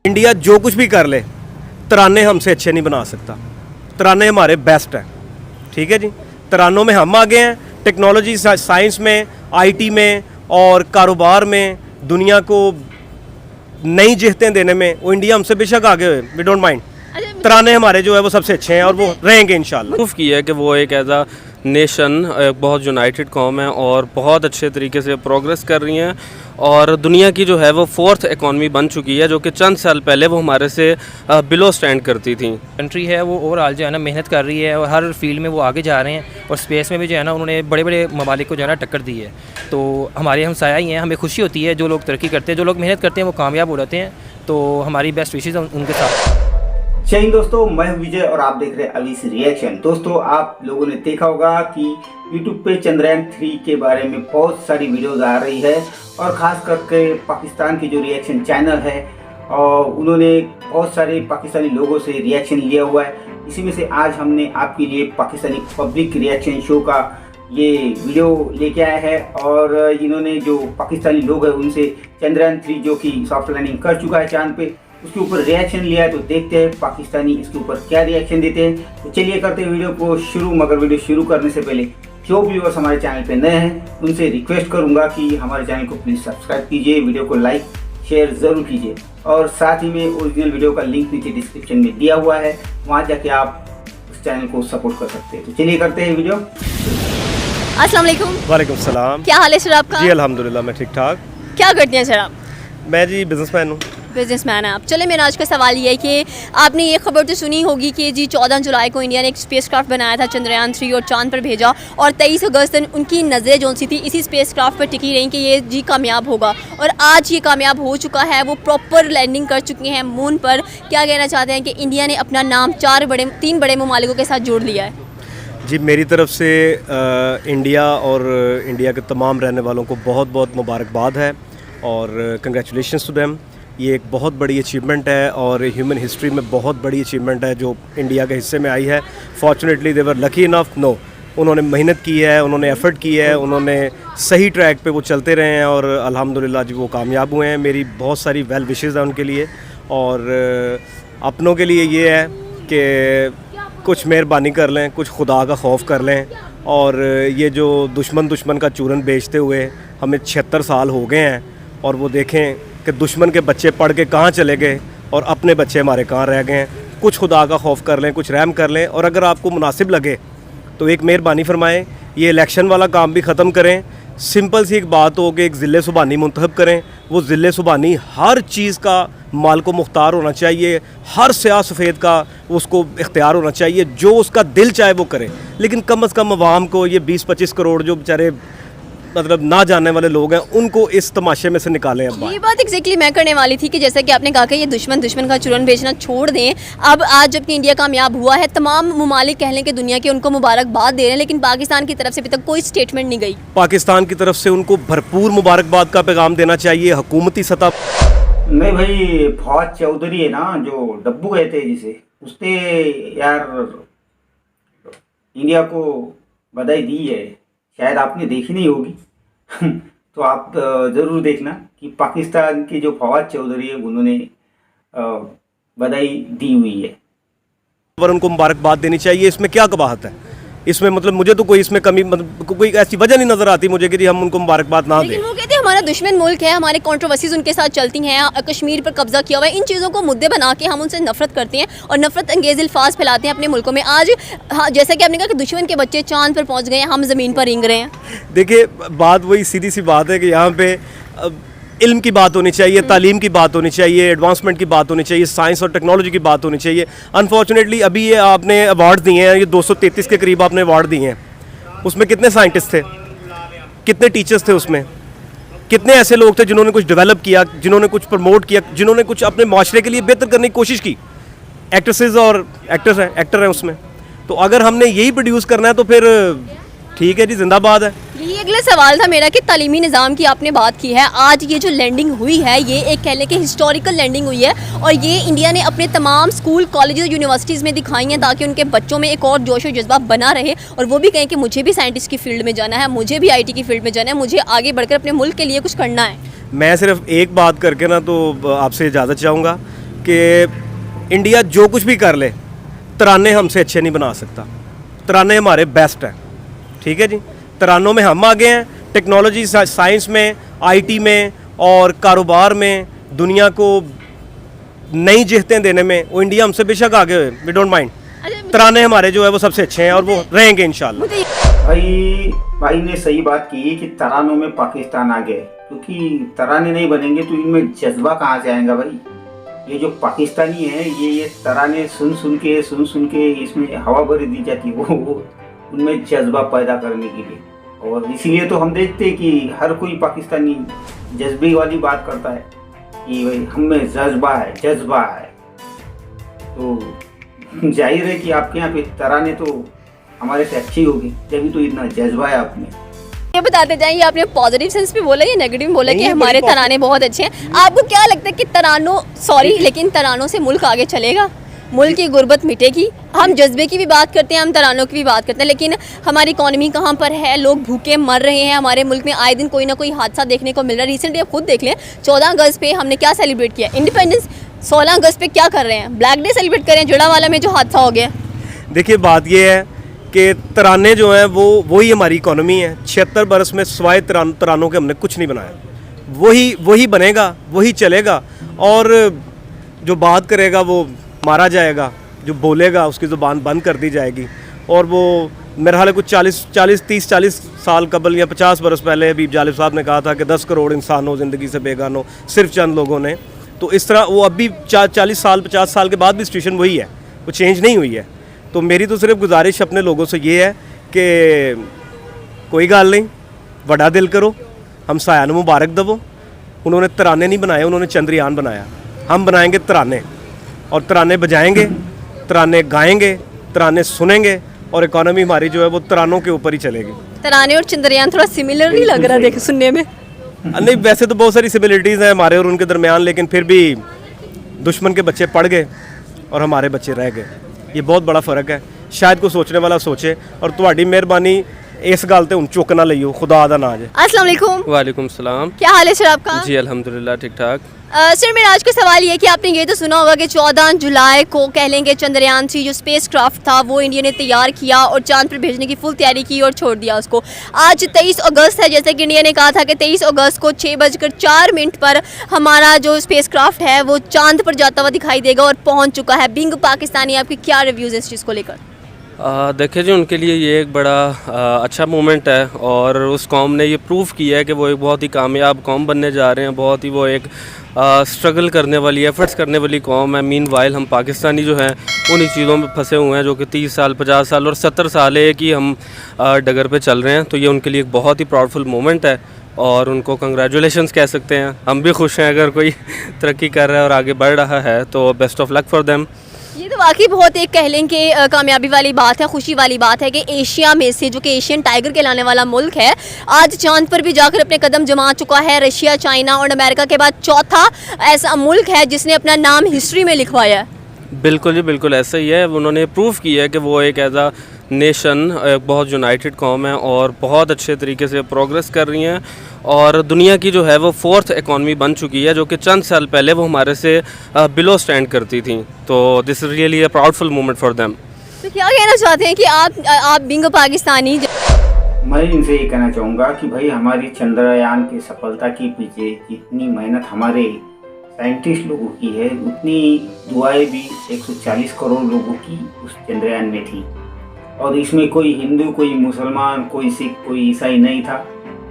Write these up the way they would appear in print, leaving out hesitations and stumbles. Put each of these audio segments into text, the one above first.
India जो कुछ भी कर ले, तराने हमसे अच्छे नहीं बना सकता। तराने हमारे बेस्ट हैं, ठीक है जी। तरानों में हम आगे हैं, टेक्नोलॉजी साइंस में, आईटी में और कारोबार में, दुनिया को नई जिहतें देने में वो इंडिया हमसे बेशक आगे हुए, वी डोंट माइंड। तराने हमारे जो है वो सबसे अच्छे हैं और वो रहेंगे इंशाल्लाह। प्रूफ किया है कि वो एक एज अ नेशन बहुत यूनाइटेड कौम है और बहुत अच्छे तरीके से प्रोग्रेस कर रही हैं और दुनिया की जो है वो 4th इकॉनमी बन चुकी है, जो कि चंद साल पहले वो हमारे से बिलो स्टैंड करती थी। कंट्री है वो ओवरऑल जो है ना मेहनत कर रही है और हर फील्ड में वो आगे जा रहे हैं और स्पेस में भी जो है ना उन्होंने बड़े बड़े ममालिक को जो है ना टक्कर दी है। तो हमारे हमसाया ही हैं, हमें खुशी होती है जो लोग तरक्की करते हैं, जो लोग मेहनत करते हैं वो कामयाब हो जाते हैं। तो हमारी बेस्ट विशेज़ उनके साथ। जय हिंद दोस्तों, मैं हूं विजय और आप देख रहे हैं अवीस रिएक्शन। दोस्तों, आप लोगों ने देखा होगा कि YouTube पे चंद्रयान 3 के बारे में बहुत सारी वीडियोस आ रही है और ख़ास करके पाकिस्तान की जो रिएक्शन चैनल है और उन्होंने बहुत सारे पाकिस्तानी लोगों से रिएक्शन लिया हुआ है। इसी में से आज हमने आपके लिए पाकिस्तानी पब्लिक रिएक्शन शो का ये वीडियो लेके आया है और इन्होंने जो पाकिस्तानी लोग हैं उनसे चंद्रयान 3 जो कि सॉफ्ट लैंडिंग कर चुका है चांद पे, उसके ऊपर रिएक्शन लिया है। तो देखते हैं पाकिस्तानी इसके ऊपर क्या रिएक्शन देते हैं। तो चलिए करते हैं वीडियो को शुरू। मगर वीडियो शुरू करने से पहले जो व्यूअर्स हमारे चैनल पे नए हैं उनसे रिक्वेस्ट करूंगा कि हमारे चैनल को प्लीज़ सब्सक्राइब कीजिए, वीडियो को लाइक शेयर ज़रूर कीजिए और साथ ही में ओरिजिनल वीडियो का लिंक नीचे डिस्क्रिप्शन में दिया हुआ है, वहाँ जाके आप उस चैनल को सपोर्ट कर सकते हैं। तो चलिए करते हैं वीडियो। अस्सलाम वालेकुम। वालेकुम सलाम। क्या हाल है सर आपका? जी अल्हम्दुलिल्लाह, मैं ठीक ठाक। क्या करते हैं सर आप? मैं जी बिजनेसमैन हूँ। बिजनेसमैन है आप। चले, मेरा आज का सवाल ये है कि आपने ये खबर तो सुनी होगी कि जी 14 जुलाई को इंडिया ने एक स्पेसक्राफ्ट बनाया था चंद्रयान 3 और चांद पर भेजा और 23 अगस्त उनकी नज़रें जो सी थी इसी स्पेसक्राफ्ट पर टिकी रही कि ये जी कामयाब होगा और आज ये कामयाब हो चुका है। वो प्रॉपर लैंडिंग कर चुके हैं मून पर। क्या कहना चाहते हैं कि इंडिया ने अपना नाम 3 बड़े ममालिकों के साथ जोड़ लिया है? जी मेरी तरफ से इंडिया और इंडिया के तमाम रहने वालों को बहुत बहुत मुबारकबाद है और कंग्रेचुलेशंस टू देम। ये एक बहुत बड़ी अचीवमेंट है और ह्यूमन हिस्ट्री में बहुत बड़ी अचीवमेंट है जो इंडिया के हिस्से में आई है। Fortunately they were lucky enough. No, उन्होंने मेहनत की है, उन्होंने एफ़र्ट की है, उन्होंने सही ट्रैक पे वो चलते रहे हैं और अल्हम्दुलिल्लाह जी वो कामयाब हुए हैं। मेरी बहुत सारी वेल विशेज़ हैं उनके लिए और अपनों के लिए ये है कि कुछ मेहरबानी कर लें, कुछ खुदा का खौफ कर लें और ये जो दुश्मन का चूरन बेचते हुए हमें 76 साल हो गए हैं और वो देखें कि दुश्मन के बच्चे पढ़ के कहाँ चले गए और अपने बच्चे हमारे कहाँ रह गए हैं। कुछ खुदा का खौफ कर लें, कुछ रहम कर लें और अगर आपको मुनासिब लगे तो एक मेहरबानी फरमाएं, ये इलेक्शन वाला काम भी ख़त्म करें। सिंपल सी एक बात हो कि एक ज़िले सुबानी मुंतखब करें। वो ज़िले सुबानी हर चीज़ का माल को मुख्तार होना चाहिए, हर स्याह सफ़ेद का उसको इख्तियार होना चाहिए, जो उसका दिल चाहे वो करे। लेकिन कम अज़ कम अवाम को ये 20-25 करोड़ जो बेचारे मतलब ना जानने वाले लोग हैं उनको इस तमाशे में से निकालें। अब ये बात एग्जैक्टली मैं करने वाली थी कि जैसा कि आपने कहा कि ये दुश्मन का चूरन बेचना छोड़ दें। अब आज जबकि इंडिया कामयाब हुआ है, तमाम ममालिक कह लें कि दुनिया के उनको मुबारकबाद दे रहे हैं, लेकिन पाकिस्तान की तरफ से अभी तक कोई स्टेटमेंट नहीं गई। पाकिस्तान की तरफ से उनको भरपूर मुबारकबाद का पैगाम देना चाहिए हुकूमती सतह। नहीं भाई, फौज चौधरी है ना जो डब्बू गए थे जिसे, उसने यार इंडिया को बधाई दी है, शायद आपने देखी नहीं होगी तो आप ज़रूर देखना कि पाकिस्तान के जो फवाद चौधरी है उन्होंने बधाई दी हुई है पर उनको मुबारकबाद देनी चाहिए। इसमें क्या कबाहत है? इसमें मतलब मुझे तो कोई इसमें कमी मतलब कोई ऐसी वजह नहीं नज़र आती मुझे कि हम उनको मुबारकबाद ना दें। लेकिन वो कहते हैं हमारा दुश्मन मुल्क है, हमारे कंट्रोवर्सीज उनके साथ चलती हैं, कश्मीर पर कब्जा किया हुआ है, इन चीज़ों को मुद्दे बना के हम उनसे नफरत करते हैं और नफरत अंगेज अल्फाज फैलाते हैं अपने मुल्कों में। आज हाँ, जैसा कि आपने कहा कि दुश्मन के बच्चे चांद पर पहुँच गए, हम ज़मीन पर रेंग रहे हैं। देखिए बात वही सीधी सी बात है कि यहाँ पे इल्म की बात होनी चाहिए, तालीम की बात होनी चाहिए, एडवांसमेंट की बात होनी चाहिए, साइंस और टेक्नोलॉजी की बात होनी चाहिए। अनफॉर्चुनेटली अभी ये आपने अवार्ड दिए हैं, ये 233 के करीब आपने अवार्ड दिए हैं। उसमें कितने साइंटिस्ट थे, कितने टीचर्स थे, उसमें कितने ऐसे लोग थे जिन्होंने कुछ डेवलप किया, जिन्होंने कुछ प्रमोट किया, जिन्होंने कुछ अपने माशरे के लिए बेहतर करने की कोशिश की। एक्ट्रेसेस और एक्टर हैं उसमें। तो अगर हमने यही प्रोड्यूस करना है तो फिर ठीक है जी, जिंदाबाद है। ये अगला सवाल था मेरा कि तालीमी निज़ाम की आपने बात की है। आज ये जो लैंडिंग हुई है ये एक कह लें कि हिस्टोरिकल लैंडिंग हुई है और ये इंडिया ने अपने तमाम स्कूल, कॉलेज और यूनिवर्सिटीज़ में दिखाई है ताकि उनके बच्चों में एक और जोश और जज्बा बना रहे और वो भी कहें कि मुझे भी साइंटिस्ट की फील्ड में जाना है, मुझे भी IT की फील्ड में जाना है, मुझे आगे बढ़कर अपने मुल्क के लिए कुछ करना है। मैं सिर्फ एक बात करके ना तो आपसे इजाज़त चाहूँगा कि इंडिया जो कुछ भी कर ले तराने हमसे अच्छे नहीं बना सकता। तराने हमारे बेस्ट हैं, ठीक है जी। तरानों में हम आगे हैं, टेक्नोलॉजी, साइंस में, IT में और कारोबार में दुनिया को नई जिहतें देने में वो इंडिया हमसे बेशक आगे हुए, वी डोंट माइंड। तराने हमारे जो है वो सबसे अच्छे हैं और वो रहेंगे इंशाल्लाह। भाई ने सही बात की कि तरानों में पाकिस्तान आ गए, क्योंकि तराने नहीं बनेंगे तो इनमें जज्बा कहाँ से आएगा भाई। ये जो पाकिस्तानी है ये तराने सुन सुन के इसमें हवा भरी दी जाती है वो उनमें जज्बा पैदा करने के लिए। और इसीलिए तो हम देखते हैं कि हर कोई पाकिस्तानी जज्बे वाली बात करता है कि भाई हमें जज्बा है। तो जाहिर है कि आपके यहाँ पे तराने तो हमारे से अच्छी होगी, जब तो इतना जज्बा है आप में। ये बताते जाइए, आपने पॉजिटिव सेंस में बोला या नेगेटिव में बोला कि हमारे तराने बहुत अच्छे हैं। आपको क्या लगता है कि लेकिन तरानों से मुल्क आगे चलेगा, मुल्क की गुर्बत मिटेगी? हम जज्बे की भी बात करते हैं, हम तरानों की भी बात करते हैं, लेकिन हमारी इकॉनमी कहाँ पर है? लोग भूखे मर रहे हैं, हमारे मुल्क में आए दिन कोई ना कोई हादसा देखने को मिल रहा है। रिसेंटली आप खुद देख लें, 14 अगस्त पे हमने क्या सेलिब्रेट किया, इंडिपेंडेंस। 16 अगस्त पे क्या कर रहे हैं, ब्लैक डे सेलिब्रेट कर रहे हैं, जुड़ावाला में जो हादसा हो गया। देखिए बात ये है कि तराने जो हैं वो ही हमारी इकोनॉमी है। 76 बरस में सिवाय तरानों के हमने कुछ नहीं बनाया। वही बनेगा, वही चलेगा और जो बात करेगा वो मारा जाएगा, जो बोलेगा उसकी ज़ुबान बंद कर दी जाएगी। और वो मेरा ख्याल है कुछ 30-40 साल कबल या 50 बरस पहले हबीब जालिब साहब ने कहा था कि 10 करोड़ इंसान हो ज़िंदगी से बेगान हो, सिर्फ चंद लोगों ने। तो इस तरह वो अभी 40 साल 50 साल के बाद भी सिचुएशन वही है, वो चेंज नहीं हुई है। तो मेरी तो सिर्फ गुजारिश अपने लोगों से ये है कि कोई गल नहीं, बड़ा दिल करो, हम साया मुबारक दवो। उन्होंने तराने नहीं बनाए, उन्होंने चंद्रयान बनाया। हम बनाएंगे तराने और तराने बजाएंगे, तराने गाएंगे, तराने सुनेंगे और इकोनॉमी हमारी जो है वो तरानों के ऊपर ही चलेगी। तराने और चंद्रयान थोड़ा सिमिलर नहीं लग रहा देख सुनने में? नहीं, वैसे तो बहुत सारी सिमिलरिटीज़ हैं हमारे और उनके दरमियान, लेकिन फिर भी दुश्मन के बच्चे पड़ गए और हमारे बच्चे रह गए। ये बहुत बड़ा फ़र्क है। शायद कोई सोचने वाला सोचे और तुम्हारी मेहरबानी इस गल ते हुण चुक ना लईओ, खुदा दा नाज है। अस्सलाम वालेकुम। वालेकुम सलाम। क्या हाल है सर आपका? जी अल्हम्दुलिल्लाह ठीक ठाक। सर मेरा आज का सवाल ये है कि आपने ये तो सुना होगा कि 14 जुलाई को कह लेंगे चंद्रयान 3 जो स्पेस क्राफ्ट था वो इंडिया ने तैयार किया और चांद पर भेजने की फुल तैयारी की और छोड़ दिया उसको। आज 23 अगस्त है, जैसे कि इंडिया ने कहा था कि 23 अगस्त को 6:04 पर हमारा जो स्पेस क्राफ्ट है वो चांद पर जाता हुआ दिखाई देगा और पहुँच चुका है। बिंग पाकिस्तानी, आपके क्या रिव्यूज़ हैं इस चीज़ को लेकर? देखिए जी, उनके लिए ये एक बड़ा अच्छा मोमेंट है और उस कौम ने ये प्रूव किया है कि वो एक बहुत ही कामयाब कौम बनने जा रहे हैं। बहुत ही वो एक स्ट्रगल करने वाली, एफर्ट्स करने वाली कौम है। मीन वाइल हम पाकिस्तानी जो हैं उन्हीं चीज़ों में फंसे हुए हैं जो कि 30 साल 50 साल और 70 साल है कि हम डगर पे चल रहे हैं। तो ये उनके लिए एक बहुत ही प्राउडफुल मोमेंट है और उनको कंग्रेचुलेशंस कह सकते हैं। हम भी खुश हैं अगर कोई तरक्की कर रहा है और आगे बढ़ रहा है, तो best of luck for them. ये तो वाकई बहुत एक कह लें कि कामयाबी वाली बात है, खुशी वाली बात है कि एशिया में से जो कि एशियन टाइगर कहलाने वाला मुल्क है आज चांद पर भी जाकर अपने कदम जमा चुका है। रशिया, चाइना और अमेरिका के बाद चौथा ऐसा मुल्क है जिसने अपना नाम हिस्ट्री में लिखवाया है। बिल्कुल जी, बिल्कुल ऐसा ही है। उन्होंने प्रूव किया है कि वो एक एज आ नेशन बहुत यूनाइटेड कौम है और बहुत अच्छे तरीके से प्रोग्रेस कर रही हैं और दुनिया की जो है वो 4th इकॉनमी बन चुकी है, जो कि चंद साल पहले वो हमारे से बिलो स्टैंड करती थी। तो this is really a proudful moment for them. तो क्या कहना चाहते हैं कि आप बिंग पाकिस्तानी? मैं इनसे ये कहना चाहूँगा कि भाई हमारी चंद्रयान की सफलता के पीछे जितनी मेहनत हमारे साइंटिस्ट लोगों की है उतनी दुआएं भी 140 करोड़ लोगों की उस चंद्रयान में थी। और इसमें कोई हिंदू, कोई मुसलमान, कोई सिख, कोई ईसाई नहीं था।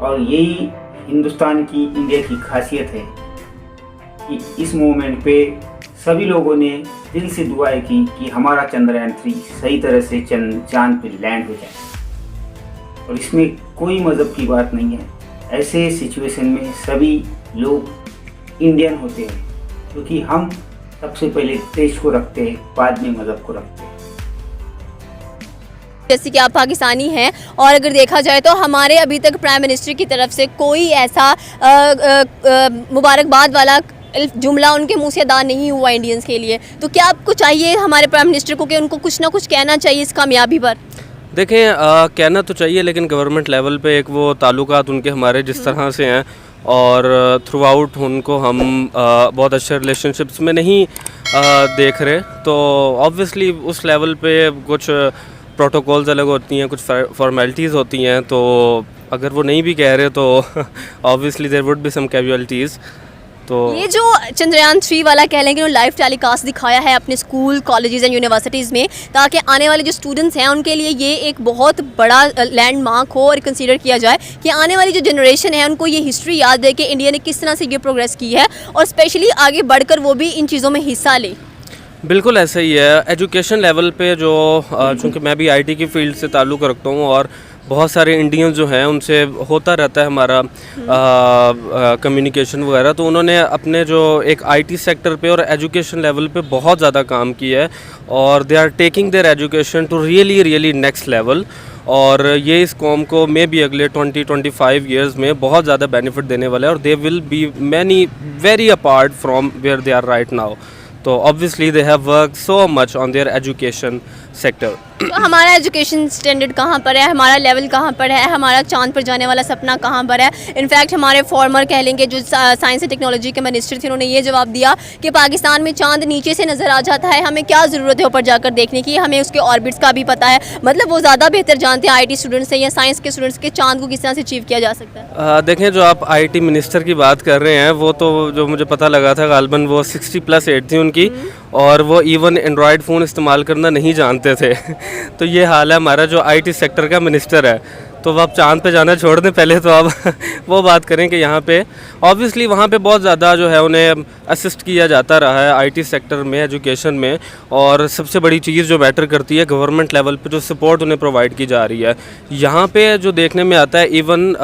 और यही हिंदुस्तान की, इंडिया की खासियत है कि इस मोमेंट पे सभी लोगों ने दिल से दुआएं की कि हमारा चंद्रयान 3 सही तरह से चांद पे लैंड हो जाए। और इसमें कोई मज़हब की बात नहीं है। ऐसे सिचुएशन में सभी लोग इंडियन होते हैं, क्योंकि हम सबसे पहले देश को रखते हैं, बाद में मज़हब को रखते हैं। जैसे कि आप पाकिस्तानी हैं और अगर देखा जाए तो हमारे अभी तक प्राइम मिनिस्टर की तरफ से कोई ऐसा मुबारकबाद वाला जुमला उनके मुंह से अदा नहीं हुआ इंडियंस के लिए। तो क्या आपको चाहिए हमारे प्राइम मिनिस्टर को कि उनको कुछ ना कुछ कहना चाहिए इस कामयाबी पर? देखें, कहना तो चाहिए, लेकिन गवर्नमेंट लेवल पे एक वो ताल्लुकात उनके हमारे जिस तरह से हैं और थ्रू आउट उनको हम बहुत अच्छे रिलेशनशिप्स में नहीं देख रहे, तो ऑब्वियसली उस लेवल पे कुछ प्रोटोकॉल्स अलग होती हैं, कुछ फॉर्मेलिटीज़ होती हैं, तो अगर वो नहीं भी कह रहे तो obviously there would be some casualties. तो ये जो चंद्रयान 3 वाला कह लेंगे लाइव टेलीकास्ट दिखाया है अपने स्कूल, कॉलेजेस एंड यूनिवर्सिटीज़ में, ताकि आने वाले जो स्टूडेंट्स हैं उनके लिए ये एक बहुत बड़ा लैंडमार्क हो और कंसीडर किया जाए कि आने वाली जो जनरेशन है उनको ये हिस्ट्री याद है कि इंडिया ने किस तरह से ये प्रोग्रेस की है और स्पेशली आगे बढ़कर वो भी इन चीज़ों में हिस्सा ले। बिल्कुल ऐसा ही है। एजुकेशन लेवल पे जो चूँकि मैं भी आईटी की फील्ड से ताल्लुक़ रखता हूँ और बहुत सारे इंडियंस जो हैं उनसे होता रहता है हमारा कम्युनिकेशन वगैरह, तो उन्होंने अपने जो एक आईटी सेक्टर पे और एजुकेशन लेवल पे बहुत ज़्यादा काम किया है और they are taking their education to really next level, और ये इस कौम को मे भी अगले 20-25 ईयर्स में बहुत ज़्यादा बेनिफिट देने वाला है और they will be many very apart from where they are right now. तो obviously they have work so much on their education sector. तो हमारा एजुकेशन स्टैंडर्ड कहाँ पर है, हमारा लेवल कहाँ पर है, हमारा चांद पर जाने वाला सपना कहाँ पर है? इनफैक्ट हमारे फॉर्मर कह लेंगे जो साइंस एंड टेक्नोलॉजी के मिनिस्टर थे, उन्होंने ये जवाब दिया कि पाकिस्तान में चांद नीचे से नज़र आ जाता है, हमें क्या ज़रूरत है ऊपर जाकर देखने की, हमें उसके ऑर्बिट्स का भी पता है। मतलब वो ज़्यादा बेहतर जानते हैं आईटी स्टूडेंट्स से या साइंस के स्टूडेंट्स के चांद को किस तरह से अचीव किया जा सकता है। देखें, जो आप आईटी मिनिस्टर की बात कर रहे हैं वो तो जो मुझे पता लगा था गालबन वो 60+ एज थी उनकी और वो इवन एंड्रॉयड फ़ोन इस्तेमाल करना नहीं जानते थे। तो ये हाल है हमारा जो आईटी सेक्टर का मिनिस्टर है। तो अब चांद पे जाना छोड़ दें, पहले तो अब वो बात करें कि यहाँ पे ऑब्वियसली वहाँ पे बहुत ज़्यादा जो है उन्हें असिस्ट किया जाता रहा है आईटी सेक्टर में, एजुकेशन में, और सबसे बड़ी चीज़ जो मैटर करती है गवर्नमेंट लेवल पे जो सपोर्ट उन्हें प्रोवाइड की जा रही है। यहाँ पे जो देखने में आता है, even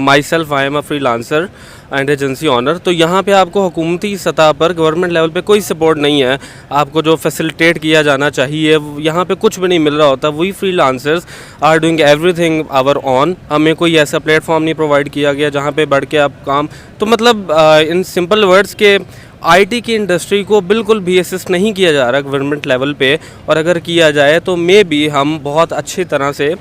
myself I am a freelancer and agency owner, तो यहाँ पे आपको हुकूमती सतह पर गवर्नमेंट लेवल पे कोई सपोर्ट नहीं है। आपको जो फैसिलिटेट किया जाना चाहिए यहाँ पे कुछ भी नहीं मिल रहा होता। We freelancers are doing everything our own. हमें कोई ऐसा प्लेटफॉर्म नहीं प्रोवाइड किया गया जहाँ पे बढ़ के आप काम, तो मतलब इन सिंपल वर्ड्स के आईटी की इंडस्ट्री को बिल्कुल भी असिस्ट नहीं किया जा रहा गवर्नमेंट लेवल पे, और अगर किया जाए तो मे बी हम बहुत अच्छी तरह से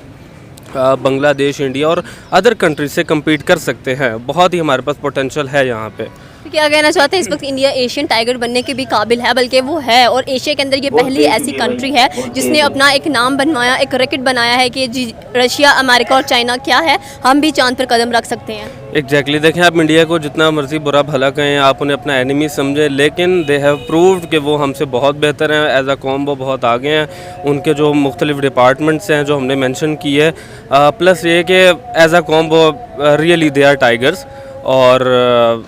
बांग्लादेश, इंडिया और अदर कंट्री से कम्पीट कर सकते हैं। बहुत ही हमारे पास पोटेंशियल है यहाँ पे। तो क्या कहना चाहते हैं, इस वक्त इंडिया एशियन टाइगर बनने के भी काबिल है, बल्कि वो है, और एशिया के अंदर ये पहली ऐसी कंट्री है जिसने अपना एक नाम बनवाया, एक रिकॉर्ड बनाया है कि जी रशिया, अमेरिका और चाइना क्या है, हम भी चांद पर कदम रख सकते हैं। एग्जैक्टली देखें, आप इंडिया को जितना मर्जी बुरा भला कहें, आप उन्हें अपना एनिमी समझें, लेकिन दे हैव प्रूव्ड कि वो हमसे बहुत बेहतर हैं। एज अ कॉम वो बहुत आगे हैं। उनके जो मुख्तलिफ डिपार्टमेंट्स हैं जो हमने मेंशन की है, प्लस ये कि एज अ कॉम वो रियली दे आर टाइगर्स, और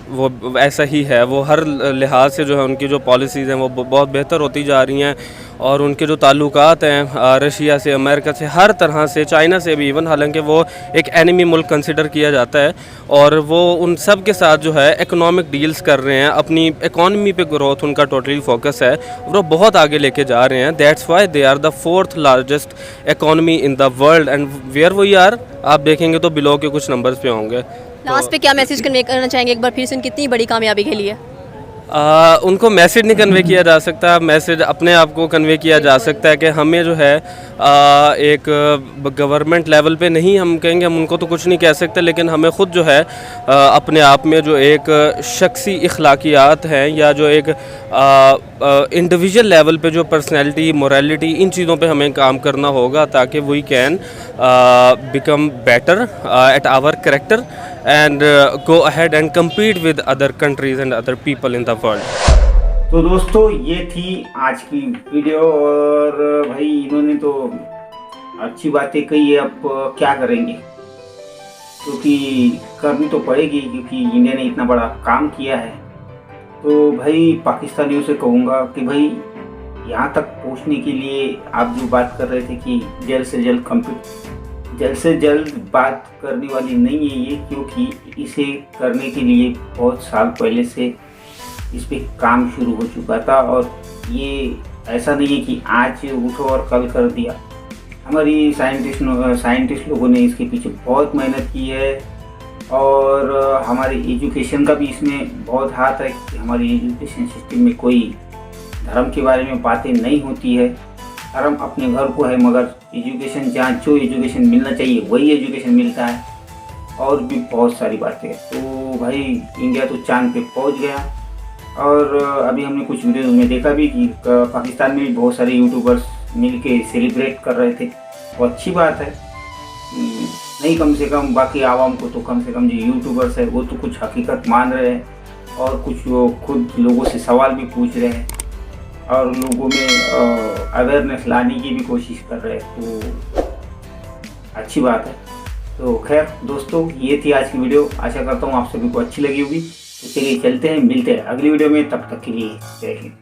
वो ऐसा ही है। वो हर लिहाज से जो है उनकी जो पॉलिसीज़ हैं वो बहुत बेहतर होती जा रही हैं, और उनके जो ताल्लुकात हैं रशिया से, अमेरिका से, हर तरह से, चाइना से भी इवन, हालांकि वो एक एनिमी मुल्क कंसिडर किया जाता है, और वो उन सब के साथ जो है इकोनॉमिक डील्स कर रहे हैं। अपनी इकॉनमी पे ग्रोथ उनका टोटली फोकस है, वो बहुत आगे लेके जा रहे हैं। That's why they are the 4th largest economy in the world, and where we are आप देखेंगे तो बिलो के कुछ नंबर्स पे होंगे। लास्ट पे क्या मैसेज कन्वे करना चाहेंगे एक बार फिर से उनकी इतनी बड़ी कामयाबी के लिए? उनको मैसेज नहीं कन्वे किया जा सकता, मैसेज अपने आप को कन्वे किया जा सकता है कि हमें जो है एक गवर्नमेंट लेवल पे नहीं, हम कहेंगे हम उनको तो कुछ नहीं कह सकते, लेकिन हमें ख़ुद जो है अपने आप में जो एक शख्सी इखलाकियात हैं या जो एक इंडिविजुअल लेवल पे जो पर्सनैलिटी, मोरालिटी, इन चीज़ों पे हमें काम करना होगा ताकि we can become better at our character and go ahead and compete with other countries and other people in the world। तो दोस्तों ये थी आज की वीडियो, और भाई इन्होंने तो अच्छी बातें कही है। अब क्या करेंगे, क्योंकि करनी तो पड़ेगी, क्योंकि इंडिया ने इतना बड़ा काम किया है। तो भाई पाकिस्तानियों से कहूँगा कि भाई यहाँ तक पहुँचने के लिए आप जो बात कर रहे थे कि जल्द से जल्द बात करने वाली नहीं है ये, क्योंकि इसे करने के लिए बहुत साल पहले से इस पे काम शुरू हो चुका था, और ये ऐसा नहीं है कि आज उठो और कल कर दिया। हमारी साइंटिस्ट लोगों ने इसके पीछे बहुत मेहनत की है और हमारे एजुकेशन का भी इसमें बहुत हाथ है कि हमारी एजुकेशन सिस्टम में कोई धर्म के बारे में बातें नहीं होती है। धर्म अपने घर को है मगर एजुकेशन जहाँ जो एजुकेशन मिलना चाहिए वही एजुकेशन मिलता है और भी बहुत सारी बातें। तो भाई इंडिया तो चांद पे पहुंच गया और अभी हमने कुछ वीडियो में देखा भी कि पाकिस्तान में भी बहुत सारे यूट्यूबर्स मिल के सेलिब्रेट कर रहे थे। वो अच्छी बात है, नहीं कम से कम बाकी आवाम को तो कम से कम जो यूट्यूबर्स है वो तो कुछ हकीकत मान रहे हैं और कुछ वो खुद लोगों से सवाल भी पूछ रहे हैं और लोगों में अवेयरनेस लाने की भी कोशिश कर रहे हैं, तो अच्छी बात है। तो खैर दोस्तों, ये थी आज की वीडियो। आशा करता हूँ आप सभी को अच्छी लगी होगी। तो चलिए चलते हैं, मिलते हैं अगली वीडियो में, तब तक के लिए जय हिंद।